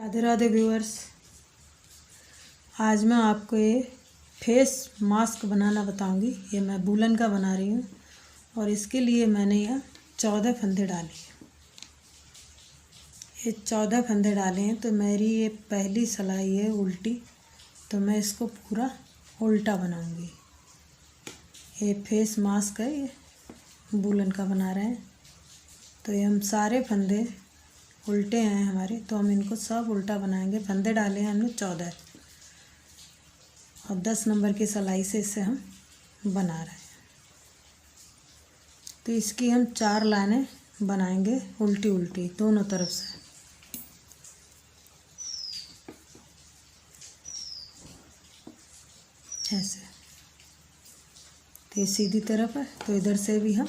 Radhe Radhe viewers. आज मैं आपको ये फेस मास्क बनाना बताऊंगी। ये मैं वूलन का बना रही हूँ और इसके लिए मैंने यहाँ 14 फंदे डाले हैं। ये 14 फंदे डाले हैं तो मेरी ये पहली सिलाई है उल्टी, तो मैं इसको पूरा उल्टा बनाऊंगी। ये फेस मास्क है, ये वूलन का बना रहे हैं। तो ये हम सारे फंदे उल्टे हैं हमारे, तो हम इनको सब उल्टा बनाएंगे। फंदे डाले हैं हमने 14 और 10 नंबर की सिलाई से इसे हम बना रहे हैं। तो इसकी हम 4 लाइनें बनाएंगे उल्टी उल्टी दोनों तरफ से। ऐसे तो ये सीधी तरफ है, तो इधर से भी हम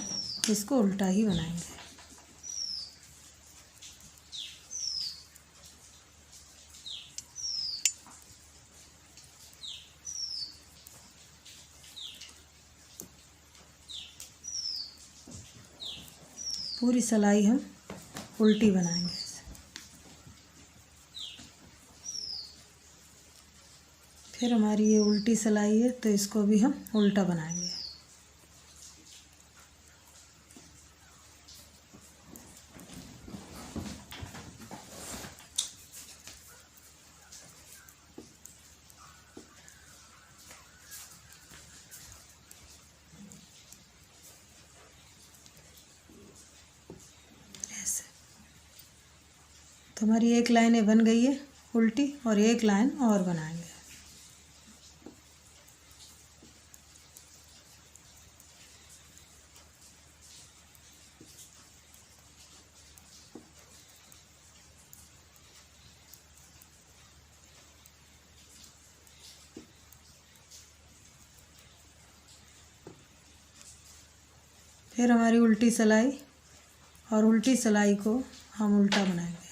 इसको उल्टा ही बनाएंगे। पूरी सिलाई हम उल्टी बनाएंगे। फिर हमारी ये उल्टी सिलाई है, तो इसको भी हम उल्टा बनाएंगे। तो हमारी एक लाइन बन गई है उल्टी और एक लाइन और बनाएंगे। फिर हमारी उल्टी सिलाई और उल्टी सिलाई को हम उल्टा बनाएंगे।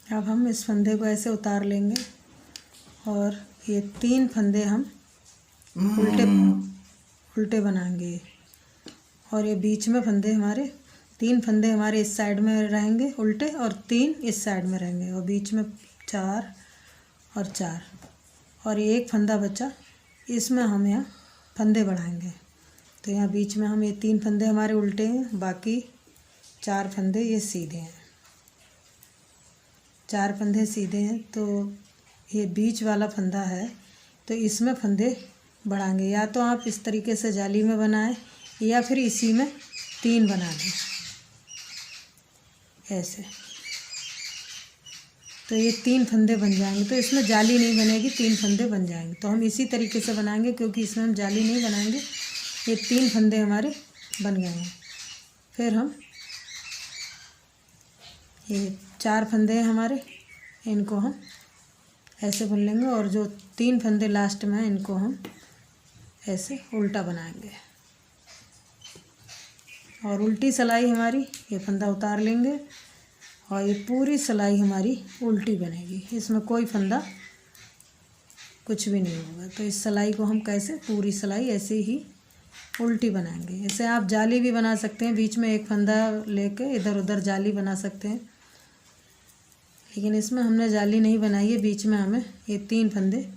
अब हम इस फंदे को ऐसे उतार लेंगे और ये 3 फंदे हम उल्टे बनाएंगे। और ये बीच में फंदे हमारे 3 फंदे हमारे इस साइड में रहेंगे उल्टे और 3 इस साइड में रहेंगे, और बीच में 4 और 4 और ये एक फंदा बचा, इसमें हम यहाँ फंदे बढ़ाएंगे। तो यहाँ बीच में हम ये 3 फंदे हमारे उल्टे हैं, बाकी 4 फंदे ये सीधे हैं। 4 फंदे सीधे हैं, तो ये बीच वाला फंदा है, तो इसमें फंदे बढ़ाएंगे। या तो आप इस तरीके से जाली में बनाएं या फिर इसी में 3 बना दें ऐसे। तो ये 3 फंदे बन जाएंगे, तो इसमें जाली नहीं बनेगी, 3 फंदे बन जाएंगे। तो हम इसी तरीके से बनाएंगे क्योंकि इसमें हम जाली नहीं बनाएंगे। ये 3 फंदे हमारे बन गए हैं। फिर हम ये 4 फंदे हैं हमारे, इनको हम ऐसे बुन लेंगे और जो 3 फंदे लास्ट में हैं इनको हम ऐसे उल्टा बनाएंगे। और उल्टी सिलाई हमारी ये फंदा उतार लेंगे और ये पूरी सिलाई हमारी उल्टी बनेगी, इसमें कोई फंदा कुछ भी नहीं होगा। तो इस सिलाई को हम कैसे पूरी सिलाई ऐसे ही उल्टी बनाएंगे। ऐसे आप जाली भी बना सकते हैं, बीच में एक फंदा लेके इधर उधर जाली बना सकते हैं, लेकिन इसमें हमने जाली नहीं बनाई है। बीच में हमें ये 3 फंदे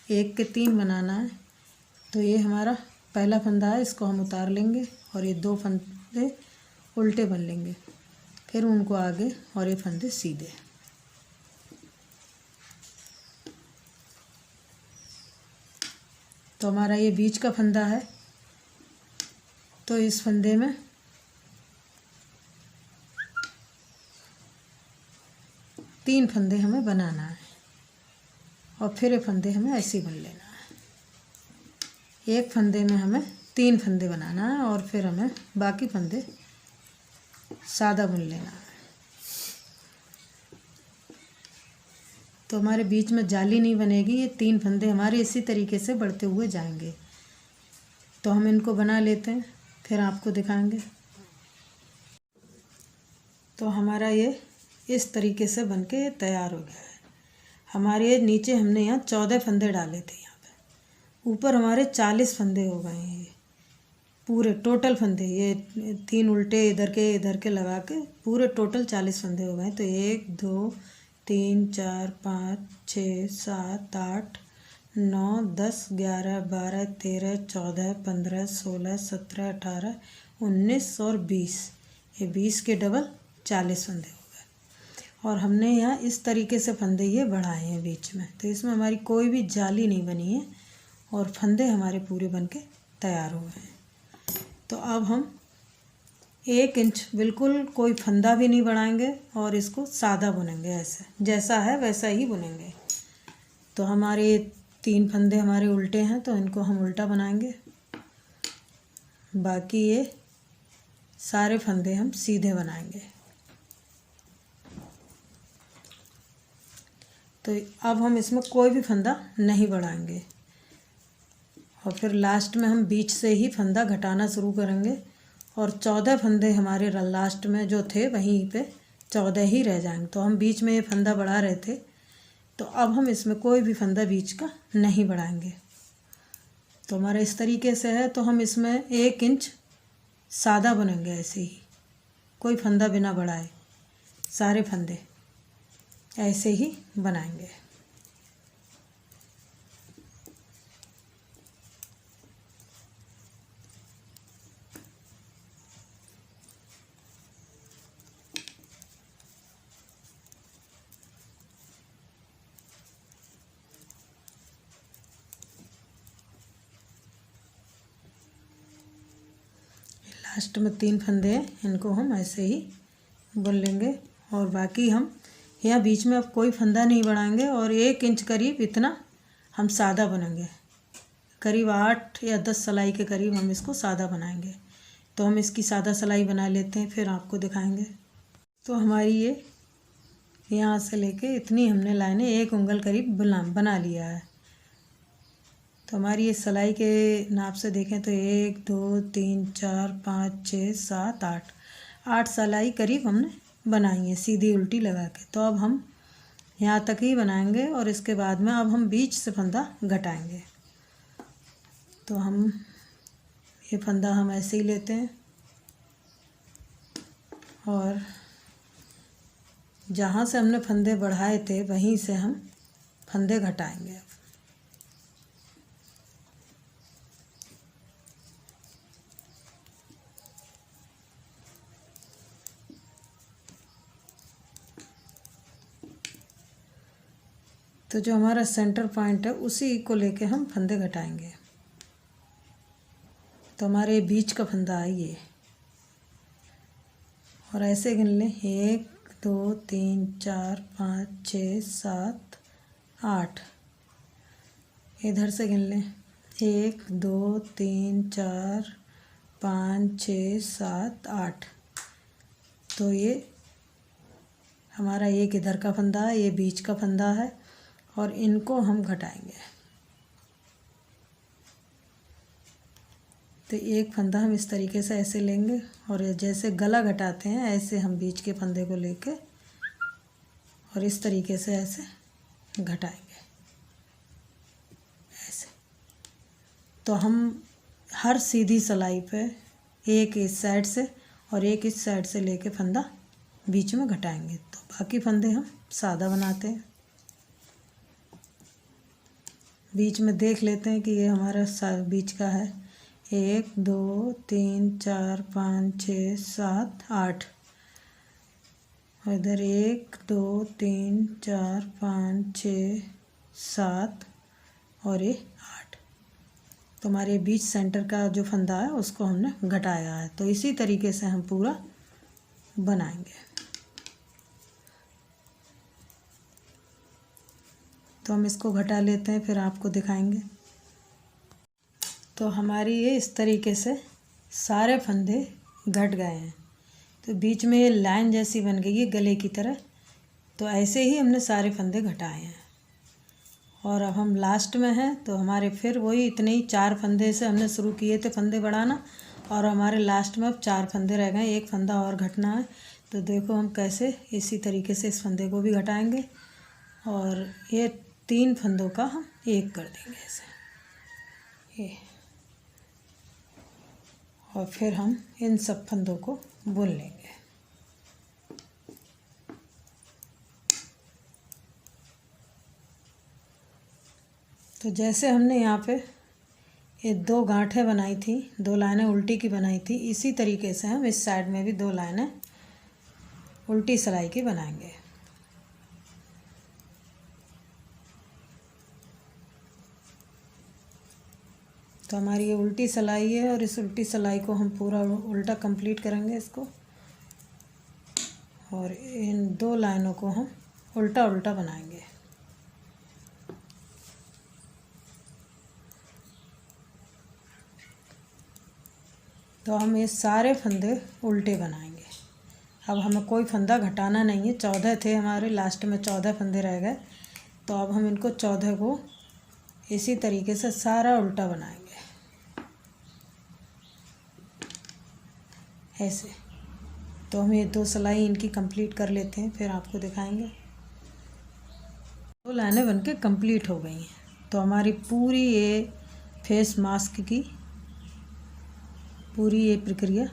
1 के 3 बनाना है। तो ये हमारा पहला फंदा है, इसको हम उतार लेंगे और ये 2 फंदे उल्टे बन लेंगे। फिर उनको आगे और ये फंदे सीधे। तो हमारा ये बीच का फंदा है, तो इस फंदे में 3 फंदे हमें बनाना है और फिर ये फंदे हमें ऐसे ही बुन लेना है। एक फंदे में हमें 3 फंदे बनाना है और फिर हमें बाकी फंदे सादा बुन लेना है। तो हमारे बीच में जाली नहीं बनेगी, ये 3 फंदे हमारे इसी तरीके से बढ़ते हुए जाएंगे। तो हम इनको बना लेते हैं, फिर आपको दिखाएंगे। तो हमारा ये इस तरीके से बन के तैयार हो गया है। हमारे नीचे हमने यहाँ 14 फंदे डाले थे, यहाँ पे ऊपर हमारे 40 फंदे हो गए हैं। ये पूरे टोटल फंदे, ये 3 उल्टे इधर के लगा के पूरे टोटल 40 फंदे हो गए। तो 1 2 3 4 5 6 7 8 9 10 11 12 13 14 15 16 17 18 19 और 20, ये 20 के डबल 40 फंदे हो गए। और हमने यहाँ इस तरीके से फंदे ये बढ़ाए हैं बीच में, तो इसमें हमारी कोई भी जाली नहीं बनी है और फंदे हमारे पूरे बन के तैयार हो गए हैं। तो अब हम 1 इंच बिल्कुल कोई फंदा भी नहीं बढ़ाएंगे और इसको सादा बुनेंगे, ऐसे जैसा है वैसा ही बुनेंगे। तो हमारे 3 फंदे हमारे उल्टे हैं, तो इनको हम उल्टा बनाएंगे। बाकी ये सारे फंदे हम सीधे बनाएंगे। तो अब हम इसमें कोई भी फंदा नहीं बढ़ाएंगे और फिर लास्ट में हम बीच से ही फंदा घटाना शुरू करेंगे और 14 फंदे हमारे लास्ट में जो थे वहीं पे 14 ही रह जाएंगे। तो हम बीच में ये फंदा बढ़ा रहे थे, तो अब हम इसमें कोई भी फंदा बीच का नहीं बढ़ाएंगे। तो हमारा इस तरीके से है। तो हम इसमें 1 इंच सादा बुनेंगे, ऐसे ही कोई फंदा बिना बढ़ाए सारे फंदे ऐसे ही बनाएंगे। लास्ट में 3 फंदे हैं, इनको हम ऐसे ही बुन लेंगे और बाकी हम यहाँ बीच में अब कोई फंदा नहीं बढ़ाएंगे और 1 इंच करीब इतना हम सादा बुनेंगे। करीब 8 या 10 सिलाई के करीब हम इसको सादा बनाएंगे। तो हम इसकी सादा सिलाई बना लेते हैं, फिर आपको दिखाएंगे। तो हमारी ये यहाँ से लेके इतनी हमने लाइनें 1 उंगल करीब बना लिया है। तो हमारी ये सिलाई के नाप से देखें तो 1 2 3 4 5 6 7 8 सिलाई करीब हमने बनाई है सीधी उल्टी लगा के। तो अब हम यहाँ तक ही बनाएंगे और इसके बाद में अब हम बीच से फंदा घटाएंगे। तो हम ये फंदा हम ऐसे ही लेते हैं और जहाँ से हमने फंदे बढ़ाए थे वहीं से हम फंदे घटाएंगे। तो जो हमारा सेंटर पॉइंट है उसी को लेके हम फंदे घटाएंगे। तो हमारे बीच का फंदा है ये, और ऐसे गिन लें 1 2 3 4 5 6 7 8। इधर से गिन लें 1 2 3 4 5 6 7 8। तो ये हमारा एक इधर का फंदा है, ये बीच का फंदा है और इनको हम घटाएंगे। तो एक फंदा हम इस तरीके से ऐसे लेंगे और जैसे गला घटाते हैं ऐसे हम बीच के फंदे को लेके और इस तरीके से ऐसे घटाएंगे ऐसे। तो हम हर सीधी सिलाई पे एक इस साइड से और एक इस साइड से लेके फंदा बीच में घटाएंगे। तो बाकी फंदे हम सादा बनाते हैं। बीच में देख लेते हैं कि ये हमारा बीच का है 1 2 3 4 5 6 7 8। इधर 1 2 3 4 5 6 7 और ये 8। तो हमारे बीच सेंटर का जो फंदा है उसको हमने घटाया है। तो इसी तरीके से हम पूरा बनाएंगे। तो हम इसको घटा लेते हैं, फिर आपको दिखाएंगे। तो हमारी ये इस तरीके से सारे फंदे घट गए हैं। तो बीच में ये लाइन जैसी बन गई है गले की तरह। तो ऐसे ही हमने सारे फंदे घटाए हैं और अब हम लास्ट में हैं। तो हमारे फिर वही इतने ही 4 फंदे से हमने शुरू किए थे फंदे बढ़ाना और हमारे लास्ट में अब 4 फंदे रह गए, एक फंदा और घटना है। तो देखो हम कैसे इसी तरीके से इस फंदे को भी घटाएंगे और ये 3 फंदों का हम एक कर देंगे ऐसे ये, और फिर हम इन सब फंदों को बुन लेंगे। तो जैसे हमने यहाँ पे ये 2 गांठें बनाई थी, 2 लाइनें उल्टी की बनाई थी, इसी तरीके से हम इस साइड में भी 2 लाइनें उल्टी सिलाई की बनाएंगे। तो हमारी ये उल्टी सिलाई है और इस उल्टी सिलाई को हम पूरा उल्टा कंप्लीट करेंगे इसको, और इन 2 लाइनों को हम उल्टा उल्टा बनाएंगे। तो हम ये सारे फंदे उल्टे बनाएंगे। अब हमें कोई फंदा घटाना नहीं है। 14 थे हमारे, लास्ट में 14 फंदे रह गए, तो अब हम इनको 14 को इसी तरीके से सारा उल्टा बनाएंगे ऐसे। तो हम ये 2 सिलाई इनकी कंप्लीट कर लेते हैं, फिर आपको दिखाएंगे। 2 लाइनें बनके कंप्लीट हो गई हैं। तो हमारी पूरी ये फेस मास्क की पूरी ये प्रक्रिया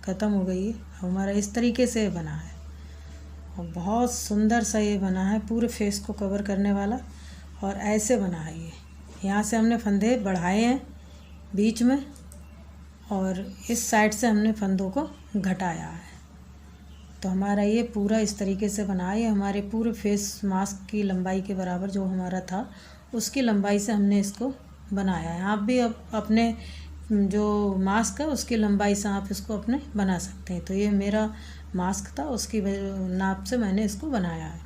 ख़त्म हो गई है। हमारा इस तरीके से बना है और बहुत सुंदर सा ये बना है, पूरे फेस को कवर करने वाला, और ऐसे बना है ये। यहाँ से हमने फंदे बढ़ाए हैं बीच में, और इस साइड से हमने फंदों को घटाया है। तो हमारा ये पूरा इस तरीके से बना है। हमारे पूरे फेस मास्क की लंबाई के बराबर जो हमारा था, उसकी लंबाई से हमने इसको बनाया है। आप भी अपने जो मास्क है उसकी लंबाई से आप इसको अपने बना सकते हैं। तो ये मेरा मास्क था, उसकी नाप से मैंने इसको बनाया है।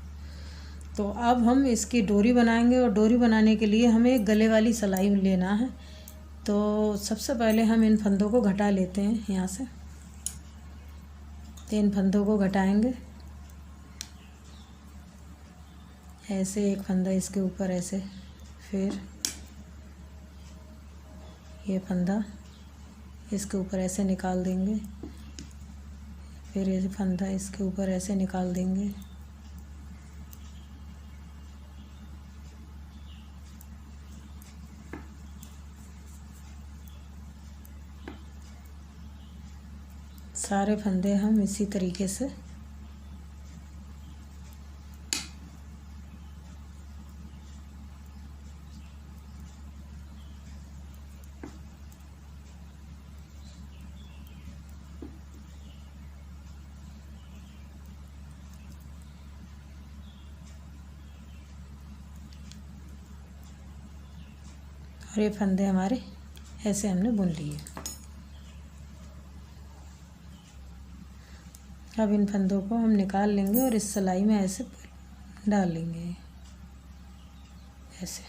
तो अब हम इसकी डोरी बनाएंगे, और डोरी बनाने के लिए हमें एक गले वाली सिलाई लेना है। तो सबसे पहले हम इन फंदों को घटा लेते हैं यहाँ से। तो इन फंदों को घटाएंगे ऐसे, एक फंदा इसके ऊपर ऐसे, फिर ये फंदा इसके ऊपर ऐसे निकाल देंगे, फिर ये फंदा इसके ऊपर ऐसे निकाल देंगे, सारे फंदे हम इसी तरीके से और ये फंदे हमारे ऐसे हमने बुन लिए। अब इन फंदों को हम निकाल लेंगे और इस सिलाई में ऐसे डाल लेंगे ऐसे।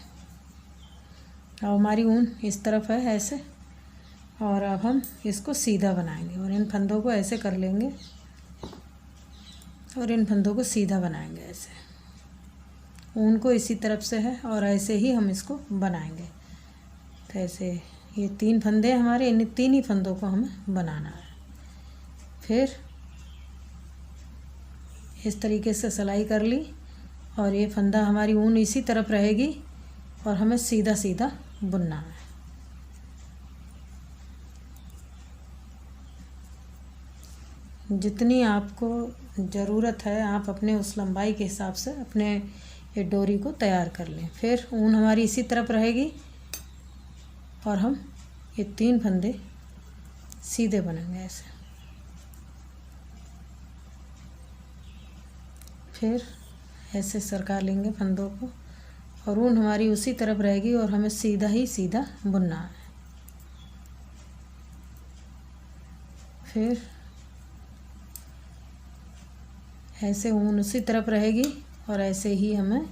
अब हमारी ऊन इस तरफ है ऐसे, और अब हम इसको सीधा बनाएंगे और इन फंदों को ऐसे कर लेंगे और इन फंदों को सीधा बनाएंगे ऐसे। ऊन को इसी तरफ से है और ऐसे ही हम इसको बनाएंगे। तो ऐसे ये 3 फंदे हमारे, इन 3 ही फंदों को हमें बनाना है। फिर इस तरीके से सिलाई कर ली, और ये फंदा हमारी ऊन इसी तरफ रहेगी और हमें सीधा सीधा बुनना है। जितनी आपको ज़रूरत है आप अपने उस लंबाई के हिसाब से अपने ये डोरी को तैयार कर लें। फिर ऊन हमारी इसी तरफ रहेगी और हम ये 3 फंदे सीधे बनेंगे ऐसे। फिर ऐसे सरका लेंगे फंदों को, और ऊन हमारी उसी तरफ रहेगी और हमें सीधा ही सीधा बुनना है। फिर ऐसे ऊन उसी तरफ रहेगी और ऐसे ही हमें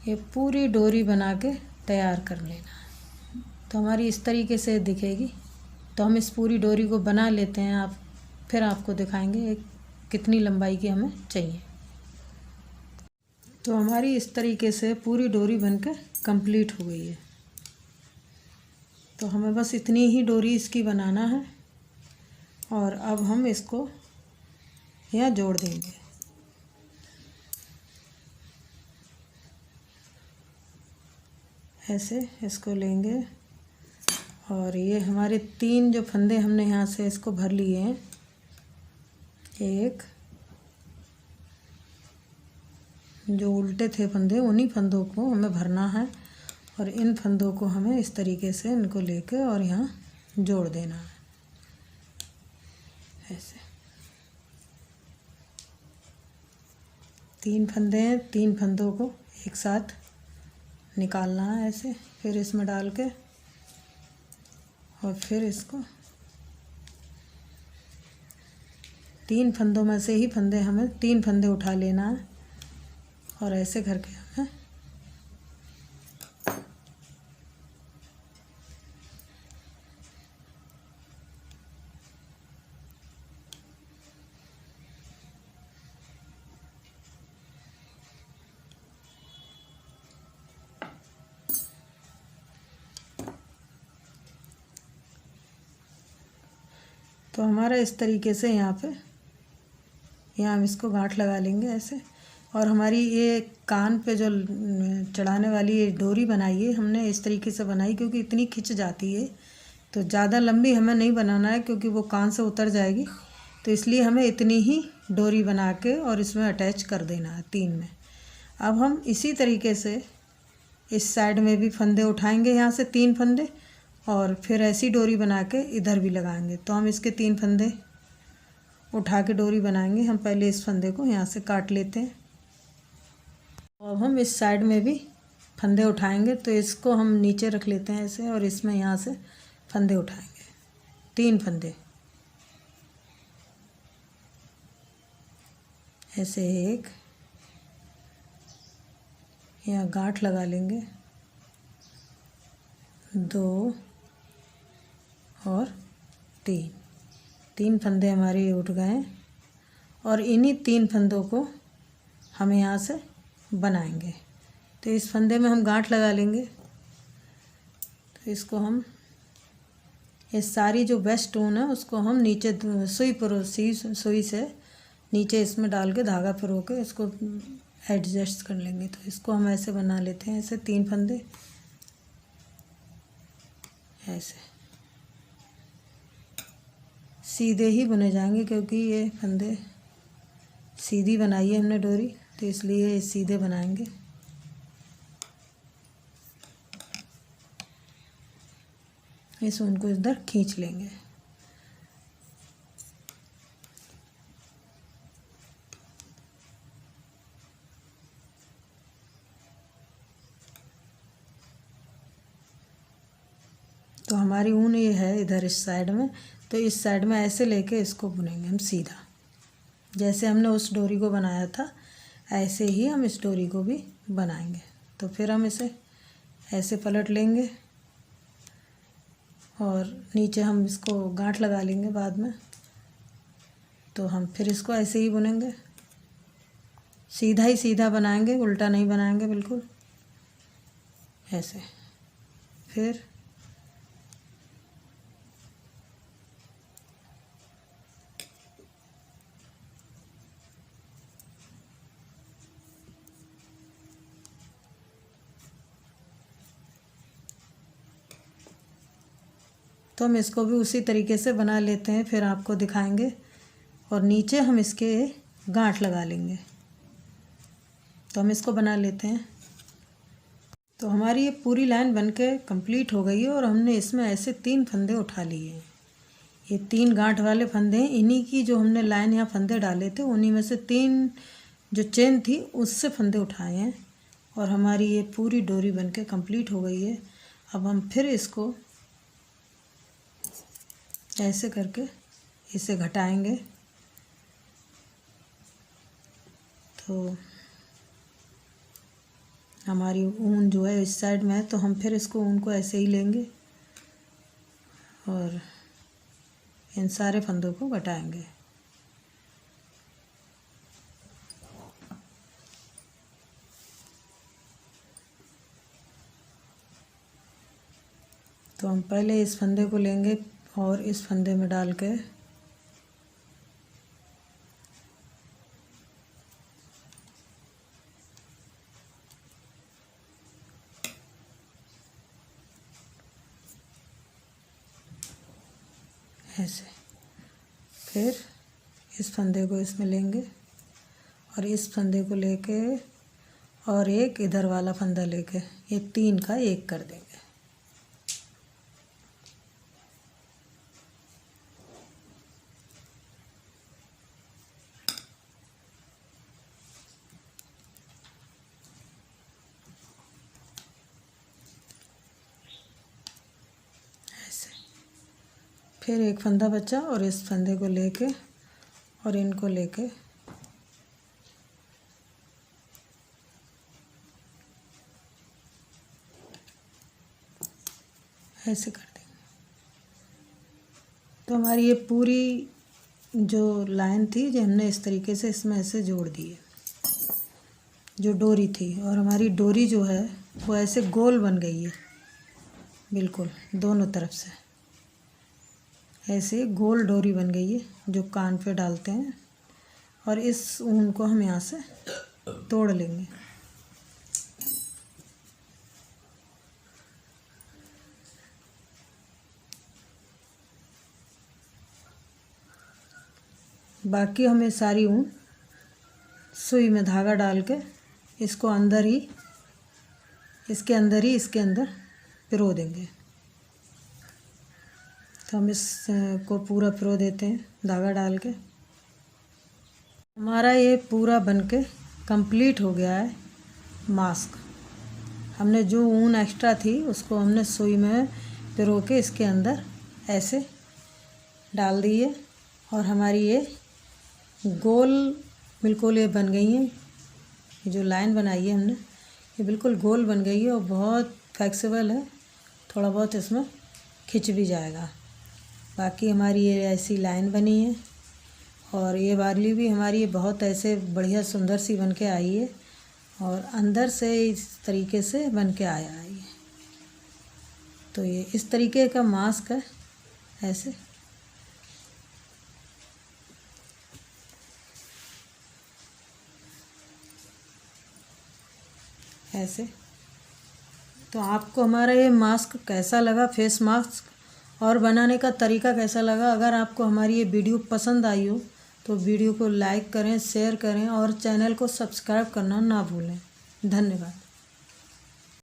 ये पूरी डोरी बना के तैयार कर लेना है। तो हमारी इस तरीके से दिखेगी। तो हम इस पूरी डोरी को बना लेते हैं, फिर आपको दिखाएंगे कितनी लंबाई की हमें चाहिए। तो हमारी इस तरीके से पूरी डोरी बनकर कंप्लीट हो गई है। तो हमें बस इतनी ही डोरी इसकी बनाना है, और अब हम इसको यहाँ जोड़ देंगे। ऐसे इसको लेंगे और ये हमारे 3 जो फंदे हमने यहाँ से इसको भर लिए हैं, एक जो उल्टे थे फंदे उन्हीं फंदों को हमें भरना है और इन फंदों को हमें इस तरीके से इनको लेकर और यहाँ जोड़ देना है। ऐसे 3 फंदे हैं, 3 फंदों को एक साथ निकालना है ऐसे, फिर इसमें डाल के और फिर इसको 3 फंदों में से ही फंदे हमें 3 फंदे उठा लेना है और ऐसे करके हमें तो हमारा इस तरीके से यहाँ हम इसको गांठ लगा लेंगे ऐसे। और हमारी ये कान पे जो चढ़ाने वाली ये डोरी बनाई है हमने इस तरीके से बनाई क्योंकि इतनी खिंच जाती है, तो ज़्यादा लंबी हमें नहीं बनाना है क्योंकि वो कान से उतर जाएगी, तो इसलिए हमें इतनी ही डोरी बना के और इसमें अटैच कर देना है 3 में। अब हम इसी तरीके से इस साइड में भी फंदे उठाएंगे, यहाँ से 3 फंदे, और फिर ऐसी डोरी बना के इधर भी लगाएंगे। तो हम इसके 3 फंदे उठा के डोरी बनाएंगे। हम पहले इस फंदे को यहाँ से काट लेते हैं। अब हम इस साइड में भी फंदे उठाएंगे, तो इसको हम नीचे रख लेते हैं ऐसे और इसमें यहाँ से फंदे उठाएंगे, 3 फंदे ऐसे, एक यहाँ गांठ लगा लेंगे, 2 और 3 फंदे हमारे उठ गए और इन्हीं 3 फंदों को हम यहाँ से बनाएंगे। तो इस फंदे में हम गांठ लगा लेंगे, तो इसको हम इस सारी जो वेस्ट ऊन है उसको हम नीचे सुई से नीचे इसमें डाल के धागा पिरो के इसको एडजस्ट कर लेंगे। तो इसको हम ऐसे बना लेते हैं, ऐसे 3 फंदे ऐसे सीधे ही बुने जाएंगे क्योंकि ये फंदे सीधी बनाई है हमने डोरी, तो इसलिए ये सीधे बनाएंगे। इस ऊन को इधर खींच लेंगे। तो हमारी ऊन ये है इधर इस साइड में, तो इस साइड में ऐसे लेके इसको बुनेंगे हम सीधा, जैसे हमने उस डोरी को बनाया था ऐसे ही हम इस डोरी को भी बनाएंगे। तो फिर हम इसे ऐसे पलट लेंगे और नीचे हम इसको गांठ लगा लेंगे बाद में। तो हम फिर इसको ऐसे ही बुनेंगे, सीधा ही सीधा बनाएंगे, उल्टा नहीं बनाएंगे बिल्कुल ऐसे। फिर तो हम इसको भी उसी तरीके से बना लेते हैं, फिर आपको दिखाएंगे। और नीचे हम इसके गांठ लगा लेंगे। तो हम इसको बना लेते हैं। तो हमारी ये पूरी लाइन बनके कंप्लीट हो गई है और हमने इसमें ऐसे 3 फंदे उठा लिए हैं। ये 3 गांठ वाले फंदे हैं, इन्हीं की जो हमने लाइन यहाँ फंदे डाले थे उन्हीं में से 3 जो चेन थी उससे फंदे उठाए हैं और हमारी ये पूरी डोरी बनके कंप्लीट हो गई है। अब हम फिर इसको ऐसे करके इसे घटाएंगे। तो हमारी ऊन जो है इस साइड में है, तो हम फिर इसको ऊन को ऐसे ही लेंगे और इन सारे फंदों को घटाएंगे। तो हम पहले इस फंदे को लेंगे और इस फंदे में डाल के ऐसे। फिर इस फंदे को इसमें लेंगे और इस फंदे को लेके और एक इधर वाला फंदा लेके ये 3 का 1 कर देंगे। फिर एक फंदा बचा और इस फंदे को लेके और इनको लेके ऐसे कर देंगे। तो हमारी ये पूरी जो लाइन थी जो हमने इस तरीके से इसमें ऐसे जोड़ दी है, जो डोरी थी, और हमारी डोरी जो है वो ऐसे गोल बन गई है बिल्कुल दोनों तरफ से। ऐसे गोल डोरी बन गई है जो कान पे डालते हैं, और इस ऊन को हम यहाँ से तोड़ लेंगे। बाकी हमें सारी ऊन सुई में धागा डाल के इसको अंदर ही इसके अंदर पिरो देंगे। तो हम इसको पूरा पिरो देते हैं धागा डाल के। हमारा ये पूरा बनके कंप्लीट हो गया है मास्क। हमने जो ऊन एक्स्ट्रा थी उसको हमने सुई में पिरो के इसके अंदर ऐसे डाल दी है, और हमारी ये गोल बिल्कुल ये बन गई है। ये जो लाइन बनाई है हमने ये बिल्कुल गोल बन गई है और बहुत फ्लेक्सिबल है, थोड़ा बहुत इसमें खिंच भी जाएगा। बाकी हमारी ये ऐसी लाइन बनी है, और ये वाली भी हमारी ये बहुत ऐसे बढ़िया सुंदर सी बन के आई है, और अंदर से इस तरीके से बन के आया है ये। तो ये इस तरीके का मास्क है ऐसे। ऐसे। तो आपको हमारा ये मास्क कैसा लगा, फेस मास्क, और बनाने का तरीका कैसा लगा? अगर आपको हमारी ये वीडियो पसंद आई हो तो वीडियो को लाइक करें, शेयर करें और चैनल को सब्सक्राइब करना ना भूलें। धन्यवाद।